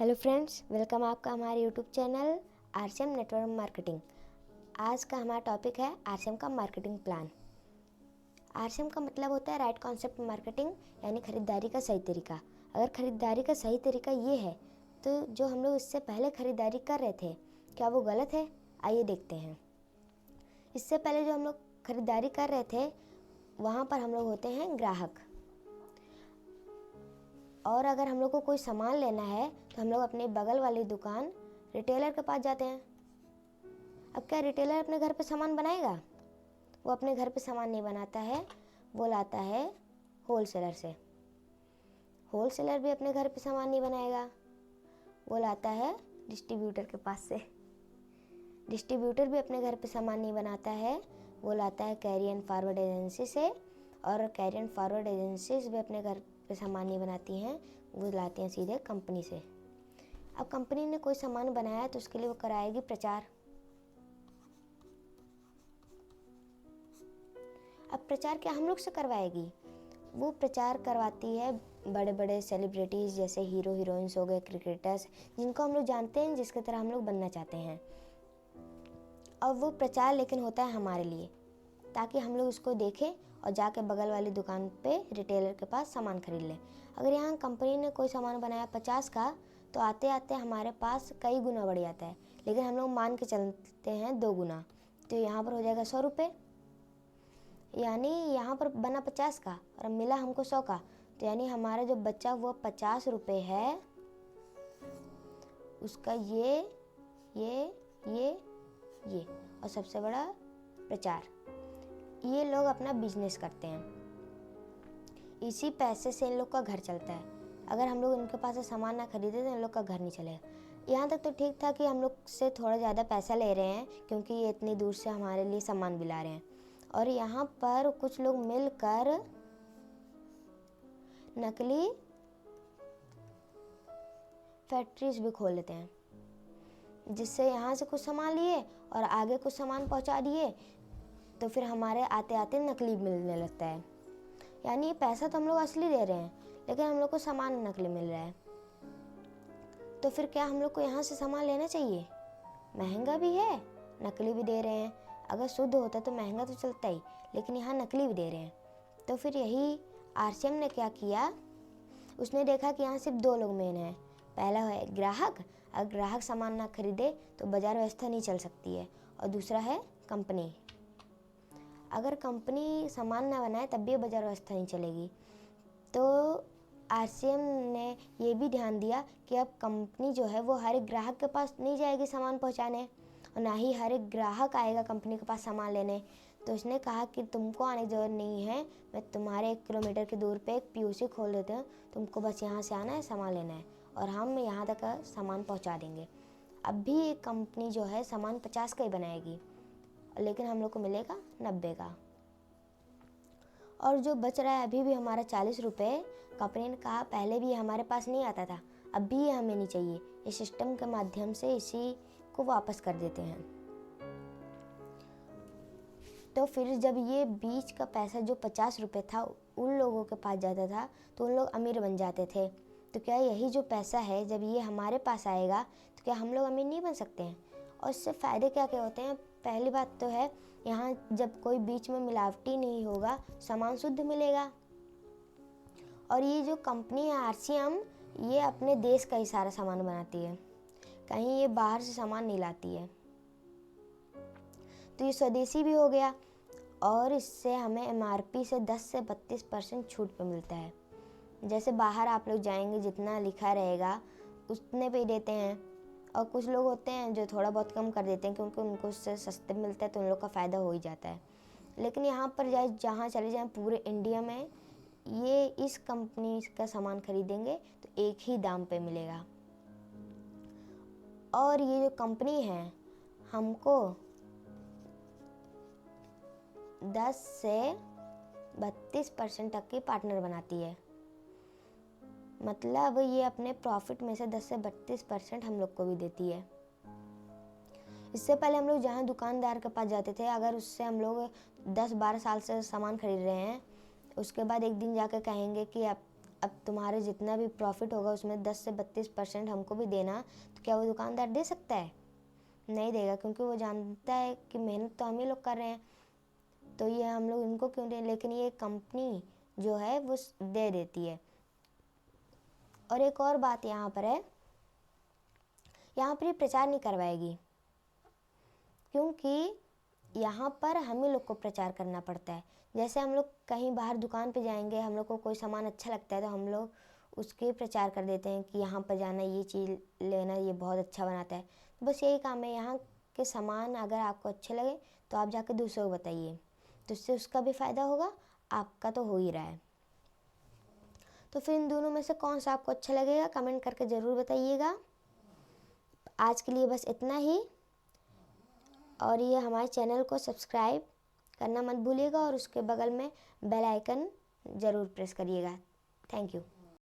Hello friends, welcome आपका हमारे YouTube channel RCM network marketing. आज का हमारा टॉपिक है आरसीएम का मार्केटिंग प्लान। आरसीएम का मतलब होता है राइट कॉन्सेप्ट मार्केटिंग, यानी खरीदारी का सही तरीका। अगर खरीदारी का सही तरीका ये है तो जो हम लोग इससे पहले खरीदारी कर रहे थे क्या वो गलत है? आइए देखते हैं। इससे पहले जो हम लोग खरीदारी कर रहे थे वहाँ पर हम लोग होते हैं ग्राहक, और अगर हम लोग को कोई सामान लेना है तो हम लोग अपने बगल वाली दुकान रिटेलर के पास जाते हैं। अब क्या रिटेलर अपने घर पे सामान बनाएगा? वो अपने घर पे सामान नहीं बनाता है, वो लाता है होलसेलर से। होलसेलर भी अपने घर पे सामान नहीं बनाएगा, वो लाता है डिस्ट्रीब्यूटर के पास से। डिस्ट्रीब्यूटर भी अपने घर पे सामान नहीं बनाता है, वो लाता है कैरी एंड फॉरवर्ड एजेंसी से, और कैरी एंड फॉरवर्ड एजेंसीज भी अपने घर पे सामान नहीं बनाती हैं, वो लाती हैं सीधे कंपनी से। अब कंपनी ने कोई सामान बनाया तो उसके लिए वो कराएगी प्रचार। अब प्रचार क्या हम लोग से करवाएगी? वो प्रचार करवाती है बड़े बड़े सेलिब्रिटीज़, जैसे हीरो हीरोइंस हो गए, क्रिकेटर्स, जिनको हम लोग जानते हैं, जिसकी तरह हम लोग बनना चाहते हैं। और वो प्रचार लेकिन होता है हमारे लिए, ताकि हम लोग उसको देखें और जाके बगल वाली दुकान पे रिटेलर के पास सामान खरीद लें। अगर यहाँ कंपनी ने कोई सामान बनाया 50 का, तो आते आते हमारे पास कई गुना बढ़ जाता है, लेकिन हम लोग मान के चलते हैं 2 गुना, तो यहाँ पर हो जाएगा 100 रुपये। यानी यहाँ पर बना 50 का और मिला हमको 100 का, तो यानी हमारा जो बचा वो 50 रुपये है, उसका ये और सबसे बड़ा प्रचार। ये लोग अपना बिजनेस करते हैं, इसी पैसे से इन लोग का घर चलता है। अगर हम लोग इनके पास से सामान ना खरीदे तो इन लोग का घर नहीं चलेगा। यहाँ तक तो ठीक था कि हम लोग से थोड़ा ज़्यादा पैसा ले रहे हैं, क्योंकि ये इतनी दूर से हमारे लिए सामान भी ला रहे हैं। और यहाँ पर कुछ लोग मिलकर नकली फैक्ट्रीज भी खोल लेते हैं, जिससे यहाँ से कुछ सामान लिए और आगे कुछ सामान पहुँचा दिए, तो फिर हमारे आते आते नकली मिलने लगता है। यानी पैसा तो हम लोग असली दे रहे हैं, लेकिन हम लोग को सामान नकली मिल रहा है। तो फिर क्या हम लोग को यहाँ से सामान लेना चाहिए? महंगा भी है, नकली भी दे रहे हैं। अगर शुद्ध होता तो महंगा तो चलता ही, लेकिन यहाँ नकली भी दे रहे हैं। तो फिर यही आरसीएम ने क्या किया, उसने देखा कि यहाँ सिर्फ 2 लोग मेन हैं। पहला है ग्राहक, अगर ग्राहक सामान ना खरीदे तो बाजार व्यवस्था नहीं चल सकती है। और दूसरा है कंपनी, अगर कंपनी सामान ना बनाए तब भी बाजार व्यवस्था नहीं चलेगी। तो आरसीएम ने ये भी ध्यान दिया कि अब कंपनी जो है वो हर एक ग्राहक के पास नहीं जाएगी सामान पहुंचाने, और ना ही हर एक ग्राहक आएगा कंपनी के पास सामान लेने। तो उसने कहा कि तुमको आने की ज़रूरत नहीं है, मैं तुम्हारे 1 किलोमीटर की दूर पे एक पीओसी खोल देते हैं, तुमको बस यहाँ से आना है, सामान लेना है, और हम यहाँ तक सामान पहुँचा देंगे। अब भी एक कंपनी जो है सामान 50 का ही बनाएगी, लेकिन हम लोग को मिलेगा 90 का। और जो बच रहा है अभी भी हमारा 40 रुपये, कंपनी ने कहा पहले भी हमारे पास नहीं आता था, अब भी ये हमें नहीं चाहिए, इस सिस्टम के माध्यम से इसी को वापस कर देते हैं। तो फिर जब ये बीच का पैसा जो 50 रुपये था उन लोगों के पास जाता था, तो उन लोग अमीर बन जाते थे। तो क्या यही जो पैसा है जब ये हमारे पास आएगा तो क्या हम लोग अमीर नहीं बन सकते हैं? और इससे फ़ायदे क्या क्या होते हैं? पहली बात तो है, यहाँ जब कोई बीच में मिलावटी नहीं होगा, सामान शुद्ध मिलेगा। और ये जो कंपनी है आरसीएम, ये अपने देश का ही सारा सामान बनाती है, कहीं ये बाहर से सामान नहीं लाती है। तो ये स्वदेशी भी हो गया, और इससे हमें एमआरपी से 10 से 32% छूट पे मिलता है। जैसे बाहर आप लोग जाएंगे, जितना लिखा रहेगा उतने पे ही देते हैं, और कुछ लोग होते हैं जो थोड़ा बहुत कम कर देते हैं, क्योंकि उनको उससे सस्ते मिलता है तो उन लोग का फ़ायदा हो ही जाता है। लेकिन यहाँ पर जहाँ चले जाएँ पूरे इंडिया में, ये इस कंपनी का सामान खरीदेंगे तो एक ही दाम पे मिलेगा। और ये जो कंपनी है हमको 10 से 32% तक की पार्टनर बनाती है। मतलब ये अपने प्रॉफिट में से 10 से 32% हम लोग को भी देती है। इससे पहले हम लोग जहाँ दुकानदार के पास जाते थे, अगर उससे हम लोग 10-12 साल से सामान खरीद रहे हैं, उसके बाद एक दिन जाकर कहेंगे कि अब तुम्हारे जितना भी प्रॉफिट होगा उसमें 10 से 32% हमको भी देना, तो क्या वो दुकानदार दे सकता है? नहीं देगा, क्योंकि वो जानता है कि मेहनत तो हम ही लोग कर रहे हैं, तो ये हम लोग इनको क्यों दें। लेकिन ये कंपनी जो है वो दे देती है। और एक और बात यहाँ पर है, यहाँ पर ये प्रचार नहीं करवाएगी, क्योंकि यहाँ पर हम ही लोग को प्रचार करना पड़ता है। जैसे हम लोग कहीं बाहर दुकान पे जाएंगे, हम लोग को कोई सामान अच्छा लगता है तो हम लोग उसके प्रचार कर देते हैं कि यहाँ पर जाना, ये चीज़ लेना, ये बहुत अच्छा बनाता है। तो बस यही काम है, यहाँ के सामान अगर आपको अच्छे लगे तो आप जाकर दूसरों को बताइए, तो उससे उसका भी फ़ायदा होगा, आपका तो हो ही रहा है। तो फिर इन दोनों में से कौन सा आपको अच्छा लगेगा, कमेंट करके ज़रूर बताइएगा। आज के लिए बस इतना ही, और ये हमारे चैनल को सब्सक्राइब करना मत भूलिएगा और उसके बगल में बेल आइकन ज़रूर प्रेस करिएगा। Thank you.